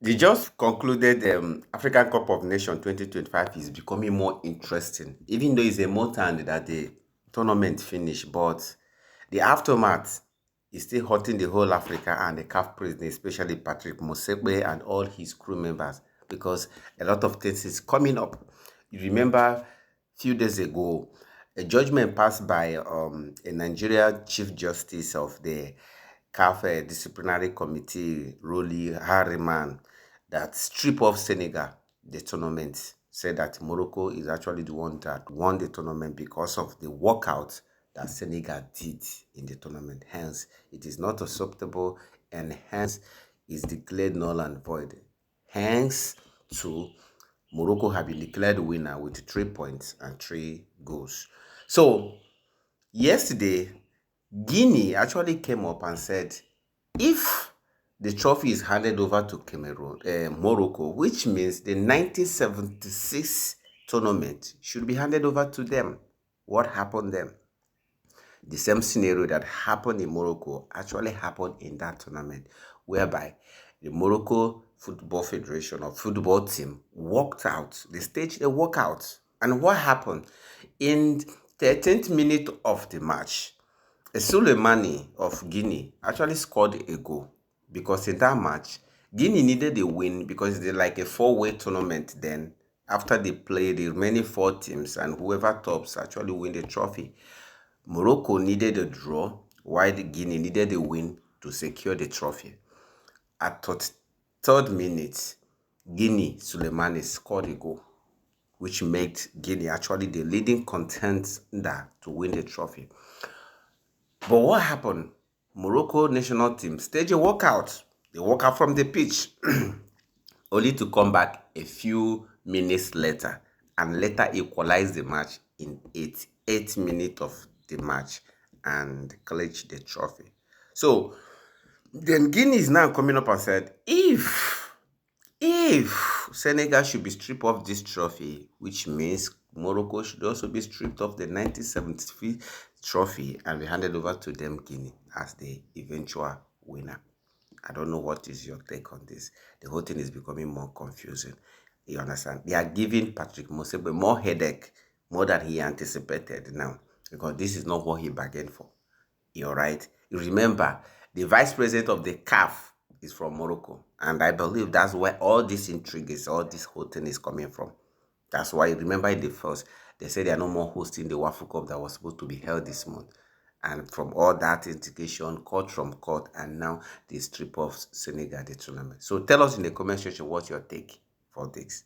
The just concluded African Cup of Nations 2025 is becoming more interesting, even though it's a month that the tournament finished. But the aftermath is still hurting the whole Africa and the CAF president, especially Patrick Motsepe and all his crew members, because a lot of things is coming up. You remember a few days ago, a judgment passed by a Nigeria Chief Justice of the CAF Disciplinary Committee, Roli Harriman, that strip off Senegal the tournament, said that Morocco is actually the one that won the tournament because of the walkout that Senegal did in the tournament. Hence, it is not acceptable and hence is declared null and void. Hence, to Morocco have been declared winner with 3 points and 3 goals. So, yesterday, Guinea actually came up and said, if the trophy is handed over to Morocco, which means the 1976 tournament should be handed over to them. What happened then? The same scenario that happened in Morocco actually happened in that tournament, whereby the Morocco Football Federation or football team walked out. They staged a walkout. And what happened? In 13th minute of the match, Suleimani of Guinea actually scored a goal because in that match, Guinea needed a win because they're like a four-way tournament then. After they play the remaining 4 teams and whoever tops actually win the trophy. Morocco needed a draw while the Guinea needed a win to secure the trophy. At third minute, Guinea Suleimani scored a goal, which made Guinea actually the leading contender to win the trophy. But what happened? Morocco national team staged a walkout. They walk out from the pitch, only to come back a few minutes later and later equalize the match in 8 minutes of the match and clinch the trophy. So then Guinea is now coming up and said, if Senegal should be stripped of this trophy, which means Morocco should also be stripped of the 1973 trophy and be handed over to them, Guinea, as the eventual winner. I don't know what is your take on this. The whole thing is becoming more confusing. You understand? They are giving Patrick Motsepe more headache, more than he anticipated now, because this is not what he bargained for. You're right. You remember, the vice president of the CAF is from Morocco. And I believe that's where all this intrigue is, all this whole thing is coming from. That's why, remember in the first, they said they are no more hosting the Waffle Cup that was supposed to be held this month. And from all that indication, court from court, and now the strip of Senegal, the tournament. So tell us in the comment section what's your take for this.